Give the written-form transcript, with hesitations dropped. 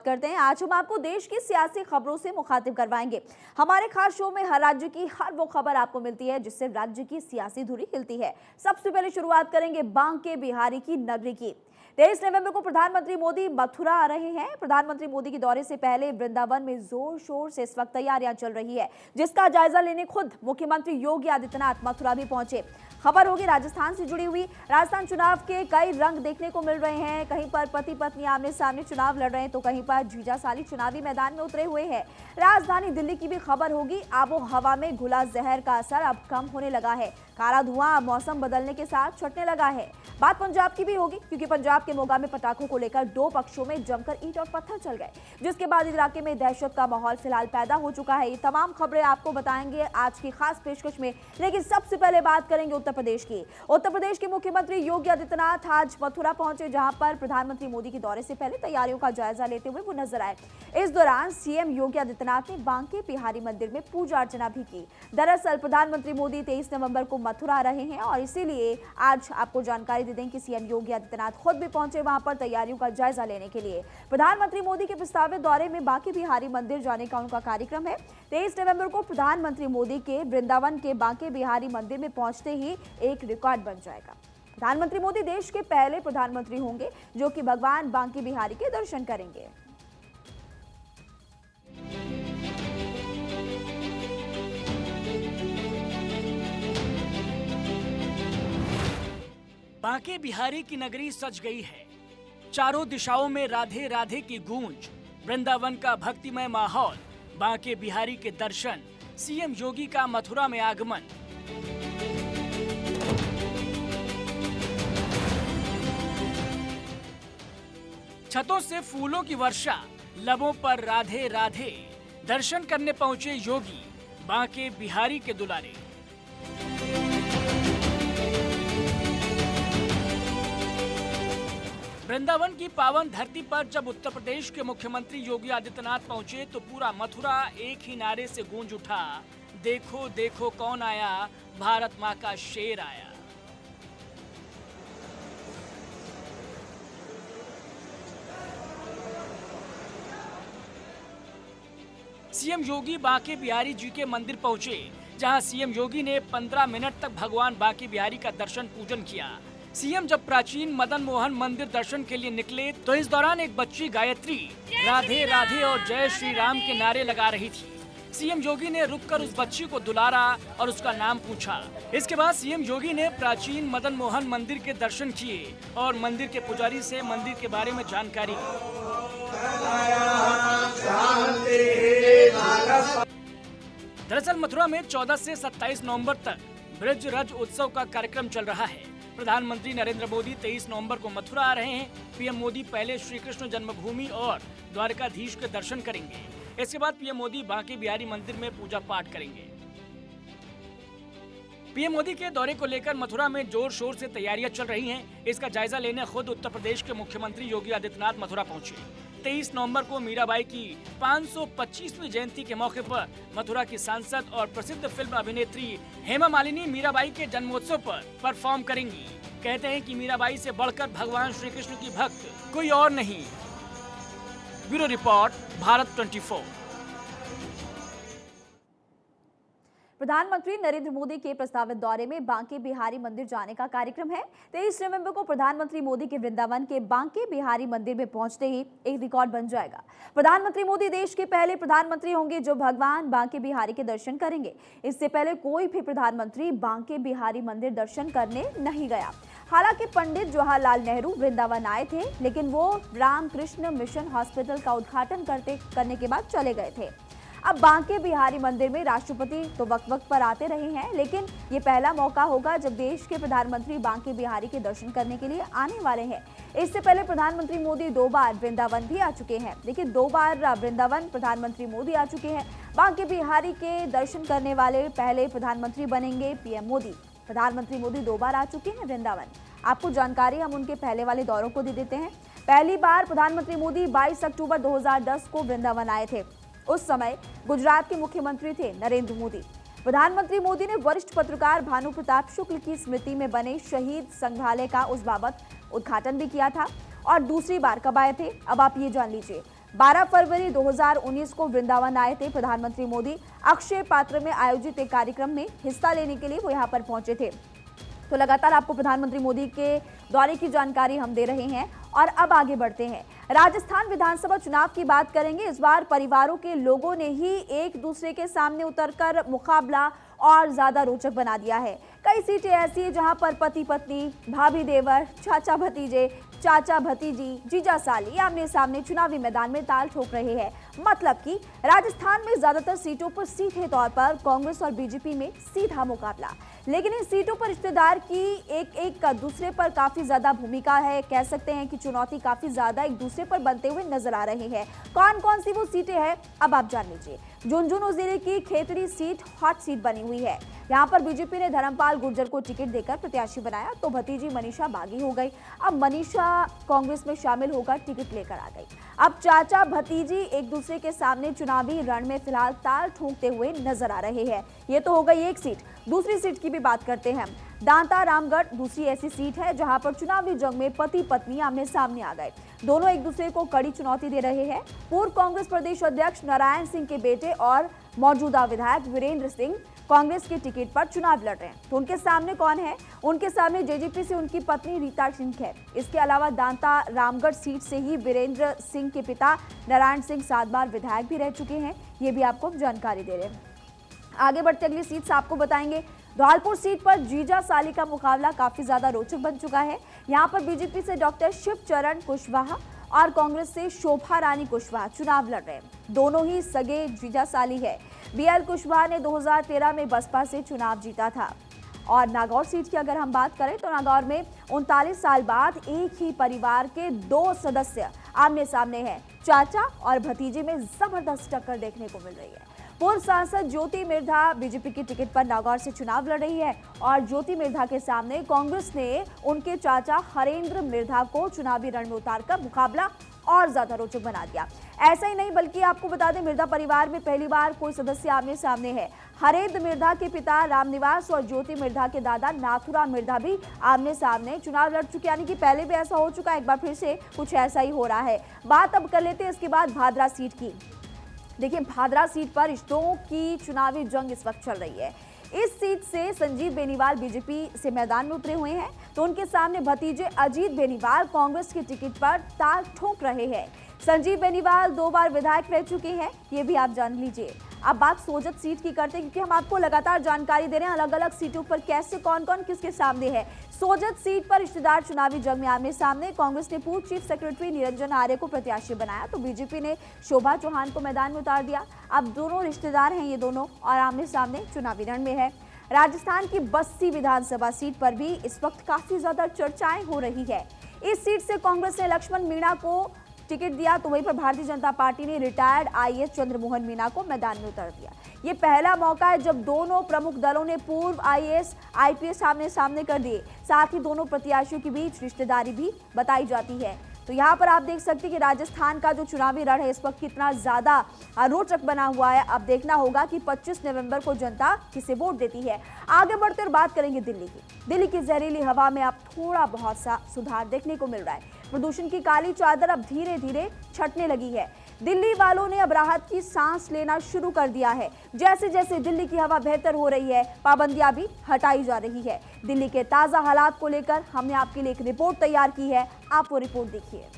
करते हैं। आज हम आपको देश की सियासी खबरों से मुखातिब करवाएंगे। हमारे खास शो में हर राज्य की हर वो खबर आपको मिलती है जिससे राज्य की सियासी धुरी हिलती है। सबसे पहले शुरुआत करेंगे बांके बिहारी की नगरी की। 23 नवंबर को प्रधानमंत्री मोदी मथुरा आ रहे हैं। प्रधानमंत्री मोदी के दौरे से पहले वृंदावन में जोर शोर से इस वक्त तैयारियां चल रही है, जिसका जायजा लेने खुद मुख्यमंत्री योगी आदित्यनाथ मथुरा भी पहुंचे। खबर होगी राजस्थान से जुड़ी हुई। राजस्थान चुनाव के कई रंग देखने को मिल रहे हैं। कहीं पर पति पत्नी आमने सामने चुनाव लड़ रहे हैं तो कहीं पर जीजा साली चुनावी मैदान में उतरे हुए हैं। राजधानी दिल्ली की भी खबर होगी। आबो हवा में घुला जहर का असर अब कम होने लगा है। काला धुआं मौसम बदलने के साथ छटने लगा है। बात पंजाब की भी होगी, क्योंकि पंजाब के मोगा में पटाखों को लेकर दो पक्षों में जमकर ईंट और पत्थर चल गए, जिसके बाद इलाके में दहशत का माहौल फिलहाल पैदा हो चुका है। ये तमाम खबरें आपको बताएंगे आज की खास पेशकश में, लेकिन सबसे पहले बात करेंगे उत्तर प्रदेश की। उत्तर प्रदेश के मुख्यमंत्री योगी आदित्यनाथ आज मथुरा पहुंचे, जहां पर प्रधानमंत्री मोदी के दौरे से पहले तैयारियों का जायजा लेते हुए वो नजर आए। इस दौरान सीएम योगी आदित्यनाथ ने बांके बिहारी मंदिर में पूजा अर्चना भी की। दरअसल प्रधानमंत्री मोदी 23 नवंबर को मथुरा आ रहे हैं और इसीलिए आज आपको जानकारी दे दें कि सीएम योगी आदित्यनाथ खुद भी पहुंचे वहां पर तैयारियों का जायजा लेने के लिए। प्रधानमंत्री मोदी के प्रस्तावित दौरे में बांके बिहारी मंदिर जाने का उनका कार्यक्रम है। 23 नवंबर को प्रधानमंत्री मोदी के वृंदावन के बांके बिहारी मंदिर में पहुंचते ही एक रिकॉर्ड बन जाएगा। प्रधानमंत्री मोदी देश के पहले प्रधानमंत्री होंगे जो कि भगवान बांके बिहारी के दर्शन करेंगे। बांके बिहारी की नगरी सज गई है। चारों दिशाओं में राधे राधे की गूंज, वृंदावन का भक्तिमय माहौल, बांके बिहारी के दर्शन, सीएम योगी का मथुरा में आगमन। छतों से फूलों की वर्षा, लबों पर राधे राधे, दर्शन करने पहुंचे योगी बांके बिहारी के दुलारे। वृंदावन की पावन धरती पर जब उत्तर प्रदेश के मुख्यमंत्री योगी आदित्यनाथ पहुंचे तो पूरा मथुरा एक ही नारे से गूंज उठा, देखो देखो कौन आया, भारत माँ का शेर आया। सीएम योगी बांके बिहारी जी के मंदिर पहुंचे, जहां सीएम योगी ने 15 मिनट तक भगवान बांके बिहारी का दर्शन पूजन किया। सीएम जब प्राचीन मदन मोहन मंदिर दर्शन के लिए निकले तो इस दौरान एक बच्ची गायत्री राधे राधे और जय श्री राम के नारे लगा रही थी। सीएम योगी ने रुककर उस बच्ची को दुलारा और उसका नाम पूछा। इसके बाद सीएम योगी ने प्राचीन मदन मोहन मंदिर के दर्शन किए और मंदिर के पुजारी से मंदिर के बारे में जानकारी ली। दरअसल मथुरा में 14 से 27 नवंबर तक ब्रज रज उत्सव का कार्यक्रम चल रहा है। प्रधानमंत्री नरेंद्र मोदी 23 नवंबर को मथुरा आ रहे हैं। पीएम मोदी पहले श्री कृष्ण जन्मभूमि और द्वारकाधीश के दर्शन करेंगे। इसके बाद पीएम मोदी बांके बिहारी मंदिर में पूजा पाठ करेंगे। पीएम मोदी के दौरे को लेकर मथुरा में जोर शोर से तैयारियां चल रही हैं। इसका जायजा लेने खुद उत्तर प्रदेश के मुख्यमंत्री योगी आदित्यनाथ मथुरा पहुंचे। 23 नवंबर को मीराबाई की 525वीं जयंती के मौके पर मथुरा की सांसद और प्रसिद्ध फिल्म अभिनेत्री हेमा मालिनी मीराबाई के जन्मोत्सव पर परफॉर्म करेंगी। कहते हैं कि मीराबाई से बढ़कर भगवान श्री कृष्ण की भक्त कोई और नहीं। Bureau report, Bharat 24। प्रधानमंत्री नरेंद्र मोदी के प्रस्तावित दौरे में बांके बिहारी मंदिर जाने का कार्यक्रम है। 23 नवंबर को प्रधानमंत्री मोदी के वृंदावन के बांके बिहारी मंदिर में पहुंचते ही एक रिकॉर्ड बन जाएगा। प्रधानमंत्री मोदी देश के पहले प्रधानमंत्री होंगे जो भगवान बांके बिहारी के दर्शन करेंगे। इससे पहले कोई भी प्रधानमंत्री बांके बिहारी मंदिर दर्शन करने नहीं गया। हालांकि पंडित जवाहरलाल नेहरू वृंदावन आए थे, लेकिन वो रामकृष्ण मिशन हॉस्पिटल का उद्घाटन करने के बाद चले गए थे। अब बांके बिहारी मंदिर में राष्ट्रपति तो वक्त पर आते रहे हैं, लेकिन ये पहला मौका होगा जब देश के प्रधानमंत्री बांके बिहारी के दर्शन करने के लिए आने वाले हैं। इससे पहले प्रधानमंत्री मोदी 2 बार वृंदावन भी आ चुके हैं। देखिए, 2 बार वृंदावन प्रधानमंत्री मोदी आ चुके हैं। बांके बिहारी के दर्शन करने वाले पहले प्रधानमंत्री बनेंगे पीएम मोदी। प्रधानमंत्री मोदी 2 बार आ चुके हैं वृंदावन। आपको जानकारी हम उनके पहले वाले दौरों को दे देते हैं। पहली बार प्रधानमंत्री मोदी 22 अक्टूबर 2010 को वृंदावन आए थे। उस समय गुजरात के मुख्यमंत्री थे नरेंद्र मोदी। प्रधानमंत्री मोदी ने वरिष्ठ पत्रकार भानु प्रताप शुक्ल की स्मृति में बने शहीद संग्रहालय का उस बाबत उद्घाटन भी किया था। और दूसरी बार कब आए थे, अब आप ये जान लीजिए। 12 फरवरी 2019 को वृंदावन आए थे प्रधानमंत्री मोदी। अक्षय पात्र में आयोजित एक कार्यक्रम में हिस्सा लेने के लिए वो यहाँ पर पहुंचे थे। तो लगातार आपको प्रधानमंत्री मोदी के दौरे की जानकारी हम दे रहे हैं और अब आगे बढ़ते हैं। राजस्थान विधानसभा चुनाव की बात करेंगे। इस बार परिवारों के लोगों ने ही एक दूसरे के सामने उतरकर मुकाबला और ज्यादा रोचक बना दिया है। कई सीटें ऐसी हैं जहां पर पति पत्नी, भाभी देवर, चाचा भतीजे, चाचा भतीजी, जीजा साली आमने सामने चुनावी मैदान में ताल ठोक रहे हैं। मतलब कि राजस्थान में ज्यादातर सीटों पर सीधे तौर पर कांग्रेस और बीजेपी में सीधा मुकाबला। लेकिन इन सीटों पर रिश्तेदार की एक का दूसरे पर काफी ज्यादा भूमिका है। कह सकते हैं कि चुनौती काफी ज्यादा एक दूसरे पर बनते हुए नजर आ रही है। कौन कौन सी वो सीटें हैं अब आप जान लीजिए। झुंझुनू जिले की खेतड़ी सीट हॉट सीट बनी हुई है। यहाँ पर बीजेपी ने धर्मपाल गुर्जर को टिकट देकर प्रत्याशी बनाया तो भतीजी मनीषा बागी हो गई। अब मनीषा कांग्रेस में शामिल होकर टिकट लेकर आ गई। अब चाचा भतीजी एक दूसरे के सामने चुनावी रण में फिलहाल ताल ठोकते हुए नजर आ रहे हैं। ये तो हो गई एक सीट। दूसरी सीट की भी बात करते हैं। दांता रामगढ़ दूसरी ऐसी सीट है जहां पर चुनावी जंग में पति पत्नी आमने सामने आ गए। दोनों एक दूसरे को कड़ी चुनौती दे रहे हैं। पूर्व कांग्रेस प्रदेश अध्यक्ष नारायण सिंह के बेटे और मौजूदा विधायक वीरेंद्र सिंह कांग्रेस के टिकट पर चुनाव लड़ रहे हैं। तो उनके सामने कौन है? उनके सामने जेजेपी से उनकी पत्नी रीता सिंह है। इसके अलावा दांता रामगढ़ सीट से ही वीरेंद्र सिंह के पिता नारायण सिंह 7 बार विधायक भी रह चुके हैं। ये भी आपको जानकारी दे रहे हैं। आगे बढ़ते अगली सीट से आपको बताएंगे। धौलपुर सीट पर जीजा साली का मुकाबला काफी ज्यादा रोचक बन चुका है। यहाँ पर बीजेपी से डॉक्टर शिवचरण कुशवाहा और कांग्रेस से शोभा रानी कुशवाहा चुनाव लड़ रहे हैं। दोनों ही सगे जीजा साली है। बीएल कुशवाहा ने 2013 में बसपा से चुनाव जीता था। और नागौर सीट की अगर हम बात करें तो नागौर में 39 साल बाद एक ही परिवार के 2 सदस्य आमने सामने हैं। चाचा और भतीजे में जबरदस्त टक्कर देखने को मिल रही है। पूर्व सांसद ज्योति मिर्धा बीजेपी की टिकट पर नागौर से चुनाव लड़ रही है और ज्योति मिर्धा के सामने कांग्रेस ने उनके चाचा हरेंद्र मिर्धा को चुनावी रण में उतारकर मुकाबला और ज्यादा रोचक बना दिया। ऐसा ही नहीं बल्कि आपको बता दें मिर्धा परिवार में पहली बार कोई सदस्य आमने सामने है। हरेंद्र मिर्धा के पिता रामनिवास और ज्योति मिर्धा के दादा नाथुराम मिर्धा भी आमने सामने चुनाव लड़ चुके, यानी कि पहले भी ऐसा हो चुका है। एक बार फिर से कुछ ऐसा ही हो रहा है। बात अब कर लेते हैं इसके बाद भादरा सीट की। देखिए भादरा सीट पर रिश्तों की चुनावी जंग इस वक्त चल रही है। इस सीट से संजीव बेनीवाल बीजेपी से मैदान में उतरे हुए हैं तो उनके सामने भतीजे अजीत बेनीवाल कांग्रेस के टिकट पर ताल ठोक रहे हैं। संजीव बेनीवाल 2 बार विधायक रह चुके हैं, ये भी आप जान लीजिए। अब बात सोजत सीट की करते हैं क्योंकि हम आपको लगातार जानकारी दे रहे हैं अलग अलग सीटों पर कैसे कौन कौन किसके सामने है। सोजत सीट पर रिश्तेदार चुनावी जंग में आमने सामने। कांग्रेस ने पूर्व चीफ सेक्रेटरी निरंजन आर्य को प्रत्याशी बनाया तो बीजेपी ने शोभा चौहान को मैदान में उतार दिया। अब दोनों रिश्तेदार हैं ये दोनों और आमने सामने चुनावी रण में है। राजस्थान की बस्सी विधानसभा सीट पर भी इस वक्त काफी ज्यादा चर्चाएं हो रही है। इस सीट से कांग्रेस ने लक्ष्मण मीणा को टिकट दिया तो वहीं पर भारतीय जनता पार्टी ने रिटायर्ड आईएएस चंद्रमोहन मीणा को मैदान में उतार दिया। ये पहला मौका है जब दोनों प्रमुख दलों ने पूर्व आईएएस आईपीएस आमने सामने कर दिए। साथ ही दोनों प्रत्याशियों के बीच रिश्तेदारी भी बताई जाती है। तो यहाँ पर आप देख सकते हैं कि राजस्थान का जो चुनावी रण है इस वक्त कितना ज्यादा रोचक बना हुआ है। अब देखना होगा कि 25 नवंबर को जनता किसे वोट देती है। आगे बढ़ते और बात करेंगे दिल्ली की। दिल्ली की जहरीली हवा में अब थोड़ा बहुत सा सुधार देखने को मिल रहा है। प्रदूषण की काली चादर अब धीरे धीरे छटने लगी है। दिल्ली वालों ने अब राहत की सांस लेना शुरू कर दिया है। जैसे जैसे दिल्ली की हवा बेहतर हो रही है पाबंदियां भी हटाई जा रही है। दिल्ली के ताजा हालात को लेकर हमने आपके लिए एक रिपोर्ट तैयार की है, आप वो रिपोर्ट देखिए।